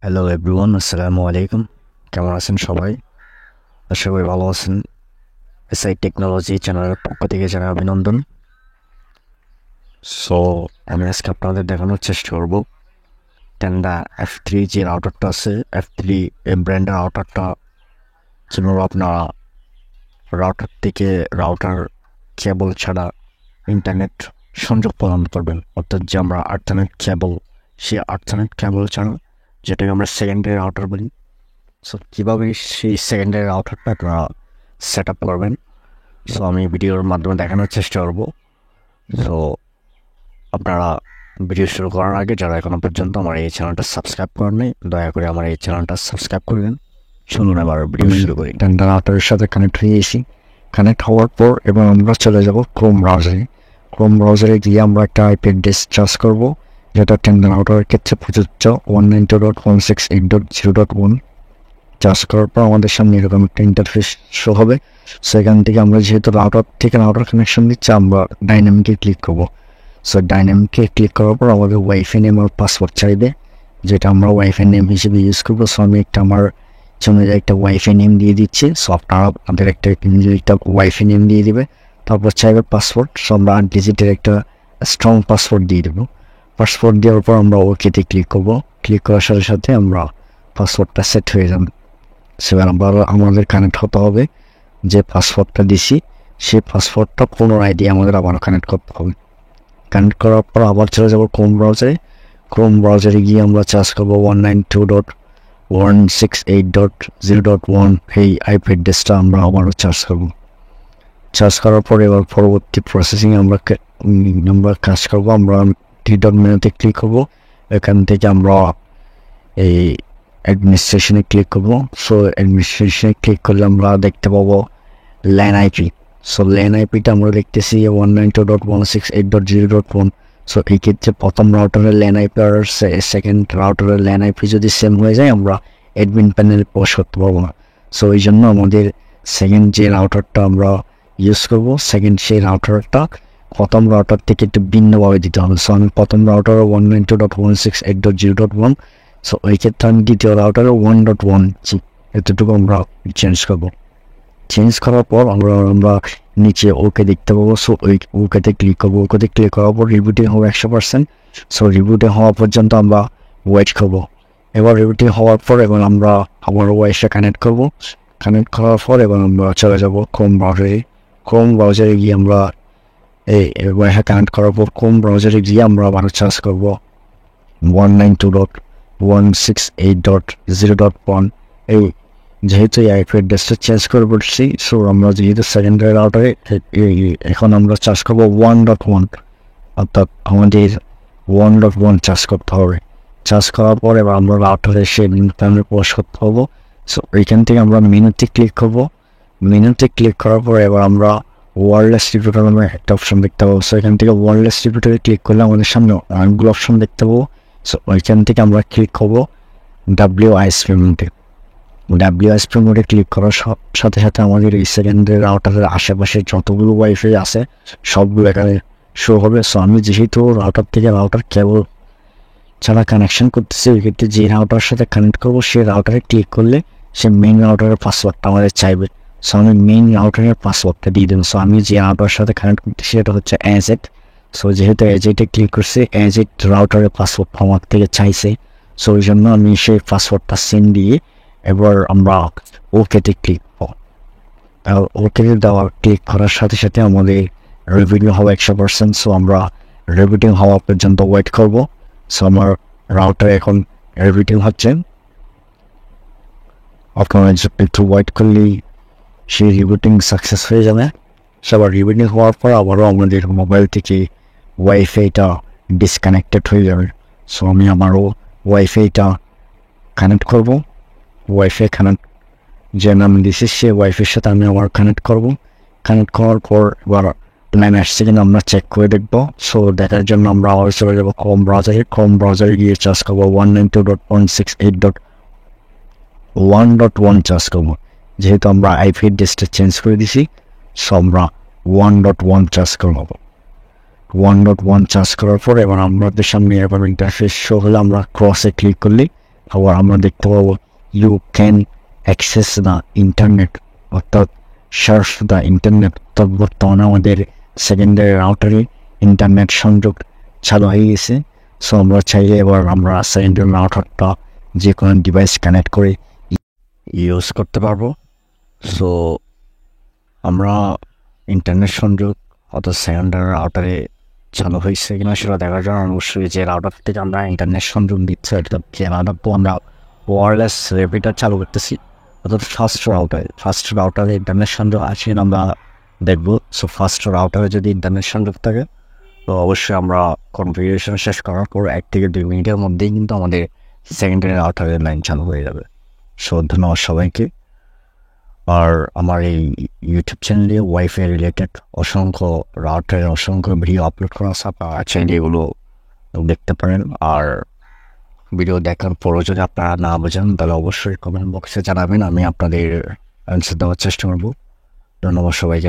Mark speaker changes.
Speaker 1: Hello everyone, আসসালামু আলাইকুম। কেমন আছেন সবাই? আশা করি ভালো আছেন। এসআই টেকনোলজি চ্যানেলের পক্ষ থেকে জানাই অভিনন্দন। সো আমি আজকে আপনাদের দেখানোর চেষ্টা করব টেন্ডা F3 যে রাউটারটা আছে, F3 এই ব্র্যান্ডের রাউটারটা কীভাবে আপনারা রাউটার থেকে রাউটার কেবল ছাড়া ইন্টারনেট সংযোগ প্রদান করবেন, অর্থাৎ যে আমরা আর্থানেট কেবল, সেই আর্থানেট কেবল ছাড়া যেটাকে আমরা সেকেন্ডারি রাউটার বলি। সো কীভাবে সেই সেকেন্ডারি রাউটারটা আপনারা সেট আপ করবেন, সো আমি ভিডিওর মাধ্যমে দেখানোর চেষ্টা করব। সো আপনারা ভিডিও শুরু করার আগে যারা এখনো পর্যন্ত আমার এই চ্যানেলটা সাবস্ক্রাইব করেন নাই, দয়া করে আমার এই চ্যানেলটা সাবস্ক্রাইব করবেন। শুনুন আবার ভিডিও শুরু করি। টেন্ডা রাউটারের সাথে কানেক্ট হয়ে গেছি। কানেক্ট হওয়ার পর এবার আমরা চলে যাব ক্রোম ব্রাউজারে। ক্রোম ব্রাউজারে গিয়ে আমরা একটা আইপি অ্যাড্রেস চার্জ করবো, যেটা টেন্ডা রাউটারের ক্ষেত্রে প্রযোজ্য 192.168.0.1। চার্জ করার পর আমাদের সামনে এরকম একটা ইন্টারফেস শো হবে। সেখান থেকে আমরা যেহেতু রাউটার থেকে রাউটার কানেকশন দিচ্ছি, আমরা ডাইনামিকে ক্লিক করবো। সো ডাইনামিকে ক্লিক করার পর আমাদের ওয়াইফাই নেম আর পাসওয়ার্ড চাইবে, যেটা আমরা ওয়াইফাই নেম হিসেবে ইউজ করবো। সো আমি আমার জন্য একটা ওয়াইফাই নেম দিয়ে দিচ্ছি। সো আপনারা আপনাদের একটা ওয়াইফাই নেম দিয়ে দিবে, তারপর চাইবে পাসওয়ার্ড। সো আমরা 8 ডিজিটের একটা স্ট্রং পাসওয়ার্ড দিয়ে দেবো। পাসওয়ার্ড দেওয়ার পর আমরা ওকেতে ক্লিক করবো। ক্লিক করার সাথে সাথে আমরা পাসওয়ার্ডটা সেট হয়ে যাবে। সেবার আমাদের কানেক্ট হতে হবে, যে পাসওয়ার্ডটা দিছি সেই পাসওয়ার্ডটা পুনরায় দিয়ে আমাদের আবার কানেক্ট করতে হবে। কানেক্ট করার পর আবার চলে যাবো ক্রোম ব্রাউজারে। ক্রোম ব্রাউজারে গিয়ে আমরা চার্জ করবো 192.168.0.1 এই আইপি অ্যাড্রেসটা আমরা আবারও চার্জ করবো। চার্জ করার পরে এবার পরবর্তী প্রসেসিং আমরা কাজ করবো। আমরা থ্রি-ডট মেনুতে ক্লিক করবো। এখান থেকে আমরা এই অ্যাডমিনিস্ট্রেশনে ক্লিক করবো। সো অ্যাডমিনিস্ট্রেশনে ক্লিক করলে আমরা দেখতে পাবো ল্যান আইপি। সো ল্যান আইপিটা আমরা দেখতেছি 192.168.0.1। সো এই ক্ষেত্রে প্রথম রাউটারের ল্যান আইপি আর সেকেন্ড রাউটারের ল্যান আইপি যদি সেম হয়ে যায়, আমরা অ্যাডমিন প্যানেলে পোস্ট করতে পারবো না। সো এই জন্য আমাদের সেকেন্ড যে রাউটারটা আমরা ইউজ করবো, সেকেন্ড সেই রাউটারটা প্রথম রাউটার থেকে একটু ভিন্নভাবে দিতে হবে। সো আমি প্রথম রাউটার 192.168.0.1, সো ওই ক্ষেত্রে আমি দ্বিতীয় রাউটারে 1.1 এতটুকু আমরা চেঞ্জ করবো। চেঞ্জ করার পর আমরা নিচে ওকে দেখতে পাবো। সো ওই ওকেতে ক্লিক করবো। ওকেতে ক্লিক করার পর রিবুটিং হবে 100%। সো রিবুটিং হওয়া পর্যন্ত আমরা ওয়েট করবো। এবার রিবুটিং হওয়ার পর এবার আমরা আমার ওয়াইফে কানেক্ট করবো। কানেক্ট করার পর এবার আমরা চলে যাবো ক্রোম ব্রাউজারে। ক্রোম ব্রাউজারে গিয়ে আমরা এই ওয়াইফে কানেক্ট করার পর ক্রোম ব্রাউজারে গিয়ে আমরা আবার চার্জ করবো 192.168.0.1 এই যেহেতু এই আইপি অ্যাড্রেসটা চেঞ্জ করে পড়ছি। সো আমরা যেহেতু সেকেন্ডারি রাউটারে এখন আমরা চার্জ করবো 1.1, অর্থাৎ আমাদের 1.1 চার্জ করতে হবে। চার্জ করার পর এবার আমরা রাউটারে সে প্যানেলে পোস্ট করতে হবো। সো এইখান থেকে আমরা মেনুতে ক্লিক করবো। মেনুতে ক্লিক করার পর এবার আমরা ওয়্যারলেস রিপিটার নামে একটা অপশন দেখতে পাবো। সো এখান থেকে ওয়্যারলেস রিপিটারে ক্লিক করলে আমাদের সামনে অনেকগুলো অপশন দেখতে পাবো। সো ওইখান থেকে আমরা ক্লিক করবো WISP মোডে। WISP মোডে ক্লিক করার সাথে সাথে আমাদের এই সেকেন্ডারি রাউটারের আশেপাশে যতগুলো ওয়াইফাই আছে সবগুলো এখানে শো হবে। সো আমি যেহেতু রাউটার থেকে রাউটার কেবল ছাড়া কানেকশন করতেছি, ওই ক্ষেত্রে যে রাউটার সাথে কানেক্ট করবো সেই রাউটারে ক্লিক করলে সে মেইন রাউটারের পাসওয়ার্ডটা আমাদের চাইবে। সো আমি মেইন রাউটারের পাসওয়ার্ডটা দিয়ে দেবো। সো আমি যে রাউটারের সাথে কানেক্ট করতেছি সেটা হচ্ছে AZ। সো যেহেতু AZ-এ ক্লিক করছে, AZ রাউটারের পাসওয়ার্ড আমার থেকে চাইছে। সো ওই জন্য আমি সেই পাসওয়ার্ডটা সেন্ড দিয়ে এবার আমরা ওকেতে ক্লিক করব। ওকেতে ক্লিক করার সাথে সাথে আমাদের রিবুটিং হবে 100%। সো আমরা রিবুটিং হওয়া পর্যন্ত ওয়েট করব। সো আমার রাউটার এখন রিবুটিং হচ্ছে। আপনারা একটু ওয়েট করলেই সেই রিবুটিং সাকসেস হয়ে যাবে। সবার রিবুটিং হওয়ার পর আবারও আমাদের মোবাইল থেকে ওয়াইফাইটা ডিসকানেক্টেড হয়ে যাবে। সো আমি আমারও ওয়াইফাইটা কানেক্ট করব। ওয়াইফাই কানেক্ট যে নাম দিয়েছি সে ওয়াইফাইয়ের সাথে আমি আবার কানেক্ট করব। কানেক্ট করার পর এবার লাইন আসছে কিনা আমরা চেক করে দেখবো। সো দেখার জন্য আমরা আবার চলে যাবো ক্রোম ব্রাউজারে। ক্রোম ব্রাউজারে গিয়ে চার্জ করবো 192.168.1.1 চার্জ করবো। যেহেতু আমরা আইপি অ্যাড্রেসটা চেঞ্জ করে দিছি, সো আমরা 1.1 চার্জ করবো। 1.1 চার্জ করার পর এবার আমাদের সামনে এবার ইন্টারফেস শো হলে আমরা ক্রসে ক্লিক করলে আবার আমরা দেখতে পাবো you can access the internet, অর্থাৎ সার্চ দ্য ইন্টারনেট, অর্থাৎ বর্তমানে আমাদের সেকেন্ডারি রাউটারে ইন্টারনেট সংযোগ চালু হয়ে গেছে। সো আমরা চাইলে এবার আমরা সেকেন্ডারি রাউটারটা যে কোনো ডিভাইস কানেক্ট করে ইউজ করতে পারবো। সো আমরা ইন্টারনেট সংযোগ অর্থাৎ সেকেন্ডারি রাউটারে চালু হয়েছে কিনা সেটা দেখার জন্য অবশ্যই যে রাউটার থেকে আমরা ইন্টারনেট সংযোগ দিচ্ছি, অর্থাৎ যে রাউটারটা আমরা ওয়্যারলেস রিপিটার চালু করতেছি, অর্থাৎ ফার্স্ট রাউটারে ইন্টারনেট সংযোগ আছে আমরা দেখবো। সো ফার্স্ট রাউটারে যদি ইন্টারনেট সংযোগ থাকে তো অবশ্যই আমরা কনফিগারেশন শেষ করার পর 1 থেকে 2 মিনিটের মধ্যেই কিন্তু আমাদের সেকেন্ডারি রাউটারের লাইন চালু হয়ে যাবে। সো ধন্যবাদ সবাইকে। আর আমার এই ইউটিউব চ্যানেলে ওয়াইফাই রিলেটেড অসংখ্য রাউটারের অসংখ্য ভিডিও আপলোড করা আছে, আপনারা চাইলে এগুলো দেখতে পারেন। আর ভিডিও দেখার পরও যদি আপনারা না বোঝেন তাহলে অবশ্যই কমেন্ট বক্সে জানাবেন, আমি আপনাদের অ্যান্সার দেওয়ার চেষ্টা করবো। ধন্যবাদ সবাইকে।